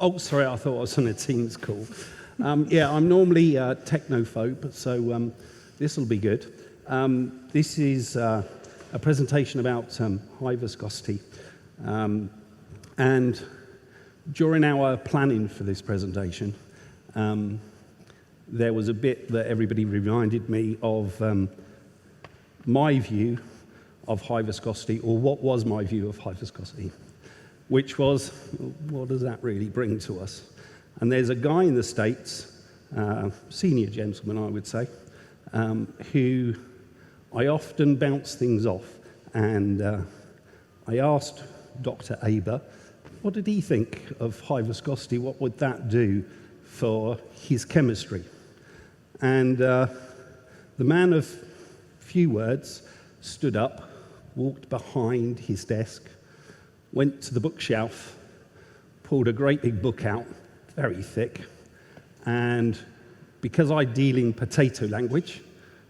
Oh, sorry, I thought I was on a Teams call. Yeah, I'm normally a technophobe, so this will be good. This is a presentation about high viscosity. And during our planning for this presentation, there was a bit that everybody reminded me of my view of high viscosity, or what was my view of high viscosity, which was, what does that really bring to us? And there's a guy in the States, senior gentleman, I would say, who I often bounce things off. And I asked Dr. Aber, what did he think of high viscosity? What would that do for his chemistry? And the man of few words stood up, walked behind his desk, went to the bookshelf, pulled a great big book out, very thick, and because I deal in potato language,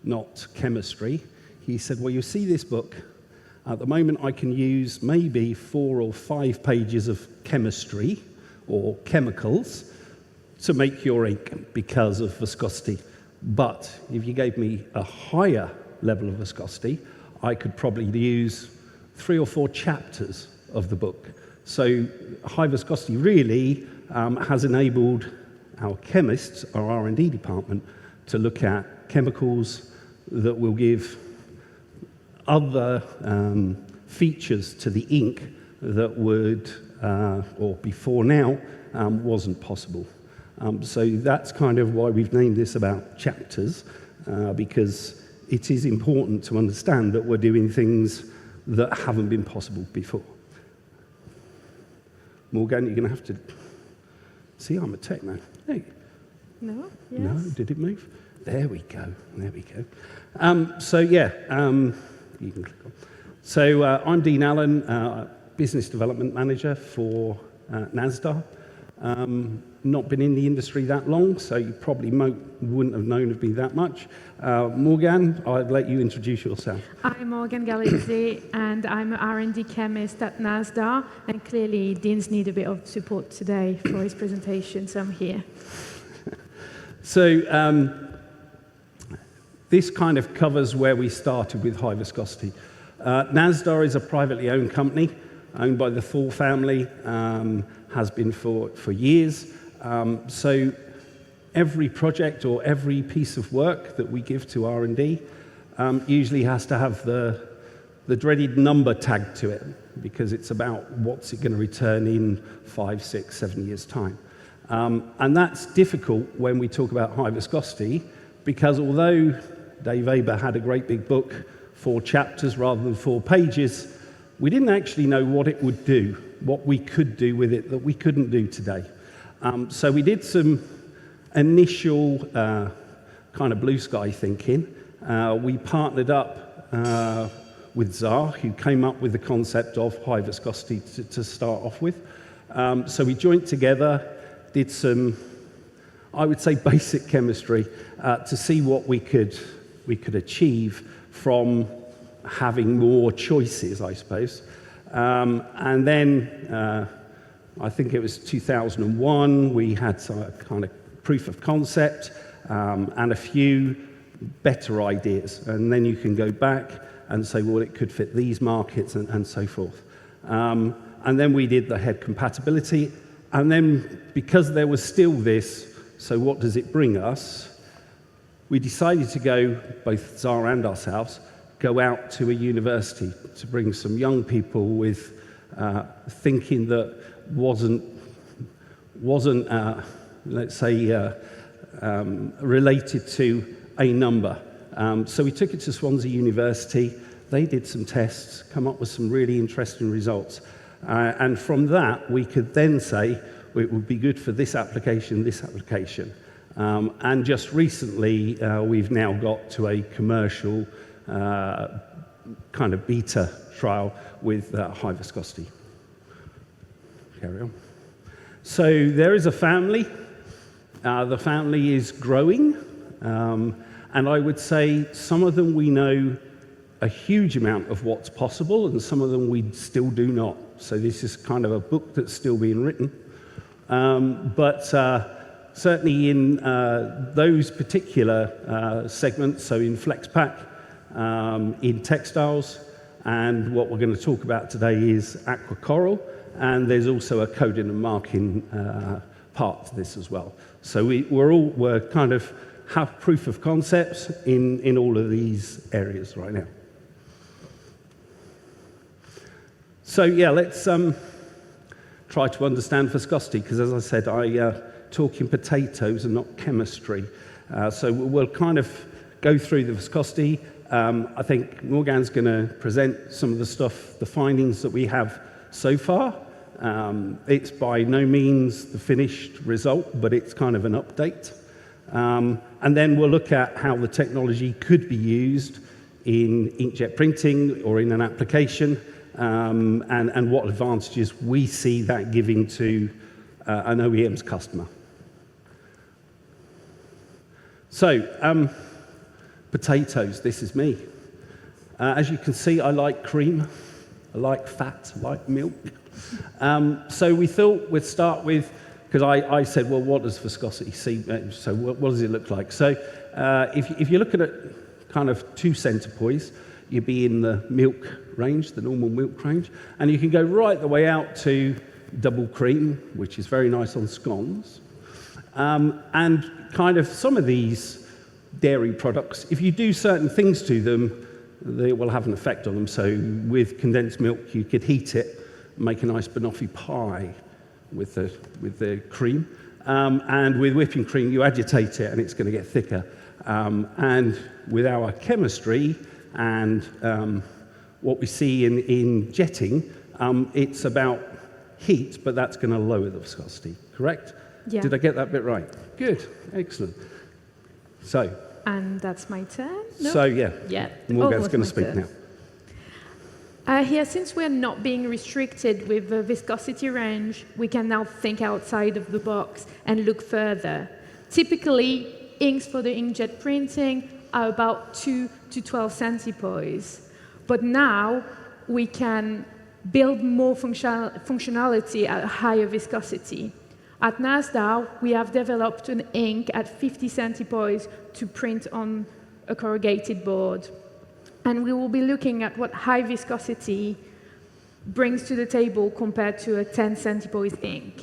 not chemistry, he said, well, you see this book, at the moment I can use maybe 4 or 5 pages of chemistry or chemicals to make your ink because of viscosity. But if you gave me a higher level of viscosity, I could probably use 3 or 4 chapters of the book. So high viscosity really has enabled our chemists, our R&D department, to look at chemicals that will give other features to the ink that would, or before now, wasn't possible. So that's kind of why we've named this about chapters, because it is important to understand that we're doing things that haven't been possible before. Morgane, you're going to have to... See, I'm a techno. Hey. No? Yes. No? Did it move? There we go. There we go. So, yeah, you can click on. So, I'm Dean Allen, Business Development Manager for Nazdar. Not been in the industry that long, so you probably wouldn't have known of me that much. Morgane, I'd let you introduce yourself. I'm Morgane Galizzi, and I'm an R&D chemist at Nazdar, and clearly Dean's need a bit of support today for his presentation, so I'm here. So this kind of covers where we started with high viscosity. Nazdar is a privately owned company, owned by the Thor family, has been for years. So every project or every piece of work that we give to R&D usually has to have the dreaded number tagged to it, because it's about what's it going to return in 5, 6, 7 years' time. And that's difficult when we talk about high viscosity, because although Dave Aber had a great big book, 4 chapters rather than 4 pages, we didn't actually know what it would do, what we could do with it that we couldn't do today. So we did some initial kind of blue sky thinking. We partnered up with Czar, who came up with the concept of high viscosity to start off with. So we joined together, did some, I would say, basic chemistry to see what we could achieve from having more choices, I suppose. And then I think it was 2001, we had some kind of proof of concept and a few better ideas. And then you can go back and say, well, it could fit these markets and so forth. And then we did the head compatibility. And then because there was still this, so what does it bring us? We decided to go, both Czar and ourselves, go out to a university to bring some young people with thinking that wasn't let's say, related to a number. So we took it to Swansea University. They did some tests, come up with some really interesting results. And from that, we could then say, it would be good for this application, this application. And just recently, we've now got to a commercial kind of beta trial with high viscosity. Carry on. So there is a family. The family is growing. And I would say some of them we know a huge amount of what's possible, and some of them we still do not. So this is kind of a book that's still being written. But certainly in those particular segments, so in FlexPack, in textiles, and what we're going to talk about today is aqua coral, and there's also a coding and marking part to this as well. So we're kind of have proof of concepts in all of these areas right now. So yeah, let's try to understand viscosity, because as I said, I talk in potatoes and not chemistry. So we'll kind of go through the viscosity. I think Morgane's going to present some of the stuff, the findings that we have so far. It's by no means the finished result, but it's kind of an update. And then we'll look at how the technology could be used in inkjet printing or in an application, and what advantages we see that giving to an OEM's customer. So, potatoes, this is me. As you can see, I like cream, I like fat, I like milk. So we thought we'd start with, because I said, well, what does viscosity see? So what does it look like? So if you're looking at kind of 2 centipoise, you'd be in the milk range, the normal milk range, and you can go right the way out to double cream, which is very nice on scones. And kind of some of these dairy products, if you do certain things to them, they will have an effect on them. So with condensed milk, you could heat it, make a nice banoffee pie with the cream. And with whipping cream, you agitate it and it's going to get thicker. And with our chemistry and what we see in jetting, it's about heat, but that's going to lower the viscosity, correct? Yeah. Did I get that bit right? Good, excellent. So. And that's my turn? No? So, yeah. Yeah. Morgane's going to speak now. Here, since we're not being restricted with the viscosity range, we can now think outside of the box and look further. Typically, inks for the inkjet printing are about 2 to 12 centipoise. But now, we can build more functionality at a higher viscosity. At Nazdar, we have developed an ink at 50 centipoise to print on a corrugated board. And we will be looking at what high viscosity brings to the table compared to a 10 centipoise ink.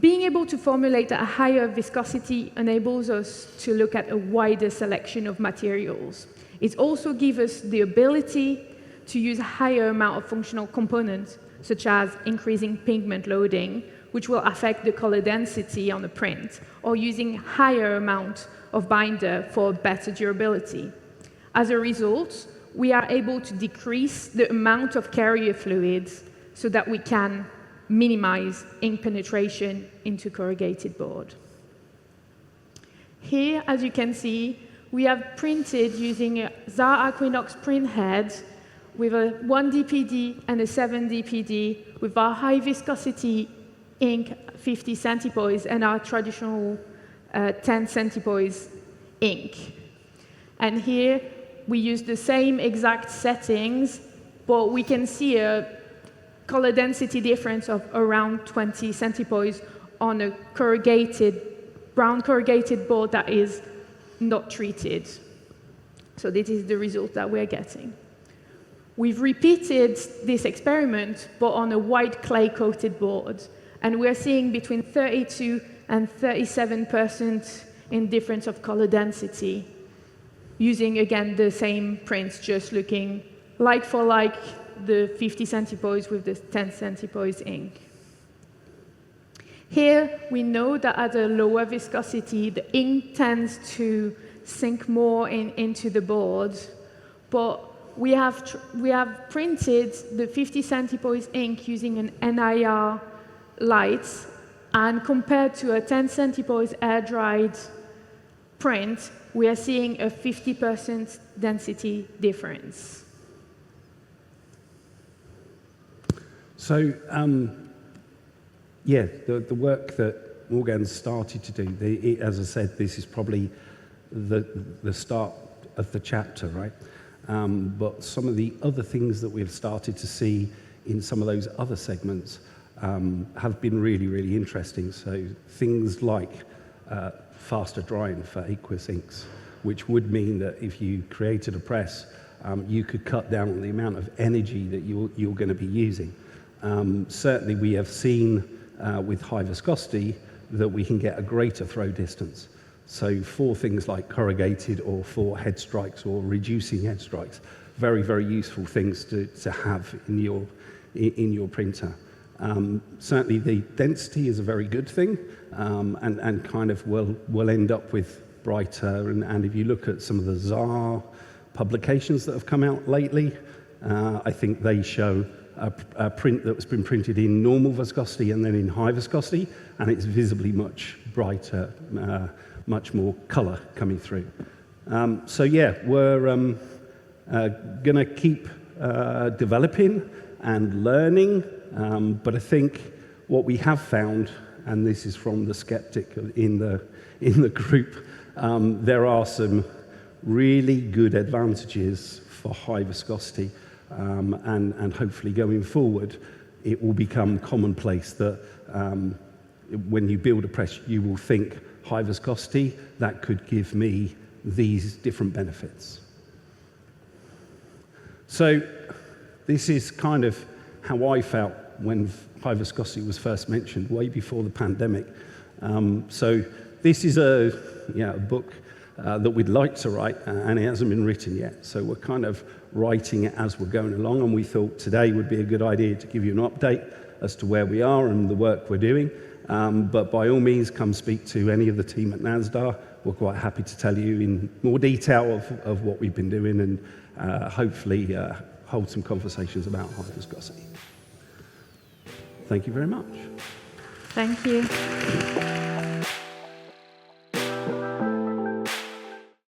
Being able to formulate at a higher viscosity enables us to look at a wider selection of materials. It also gives us the ability to use a higher amount of functional components, such as increasing pigment loading, which will affect the color density on the print, or using higher amount of binder for better durability. As a result, we are able to decrease the amount of carrier fluids so that we can minimize ink penetration into corrugated board. Here, as you can see, we have printed using a ZAR Aquinox print head with a 1 DPD and a 7 DPD with our high viscosity ink 50 centipoise and our traditional 10 centipoise ink. And here we use the same exact settings, but we can see a color density difference of around 20 centipoise on a brown corrugated board that is not treated. So this is the result that we're getting. We've repeated this experiment, but on a white clay-coated board, and we're seeing between 32 and 37% in difference of color density, using, again, the same prints, just looking like for like the 50 centipoise with the 10 centipoise ink. Here, we know that at a lower viscosity, the ink tends to sink more into the board, but we have printed the 50 centipoise ink using an NIR light, and compared to a 10 centipoise air-dried print, we are seeing a 50% density difference. So, yeah, the work that Morgane started to do, as I said, this is probably the start of the chapter, right? But some of the other things that we've started to see in some of those other segments have been really, really interesting. So things like faster drying for aqueous inks, which would mean that if you created a press, you could cut down on the amount of energy that you're going to be using. Certainly we have seen with high viscosity that we can get a greater throw distance. So for things like corrugated or for head strikes or reducing head strikes, very, very useful things to have in your printer. Certainly the density is a very good thing, and kind of will end up with brighter, and if you look at some of the Nazdar publications that have come out lately, I think they show a print that's been printed in normal viscosity and then in high viscosity, and it's visibly much brighter, much more colour coming through. So yeah, we're going to keep developing and learning, but I think what we have found, and this is from the skeptic in the group, there are some really good advantages for high viscosity, and hopefully going forward it will become commonplace that when you build a press you will think high viscosity, that could give me these different benefits. So this is kind of how I felt when high viscosity was first mentioned, way before the pandemic. So this is a book that we'd like to write, and it hasn't been written yet. So we're kind of writing it as we're going along, and we thought today would be a good idea to give you an update as to where we are and the work we're doing. But by all means, come speak to any of the team at Nazdar. We're quite happy to tell you in more detail of what we've been doing, and hopefully hold some conversations about high viscosity. Thank you very much. Thank you.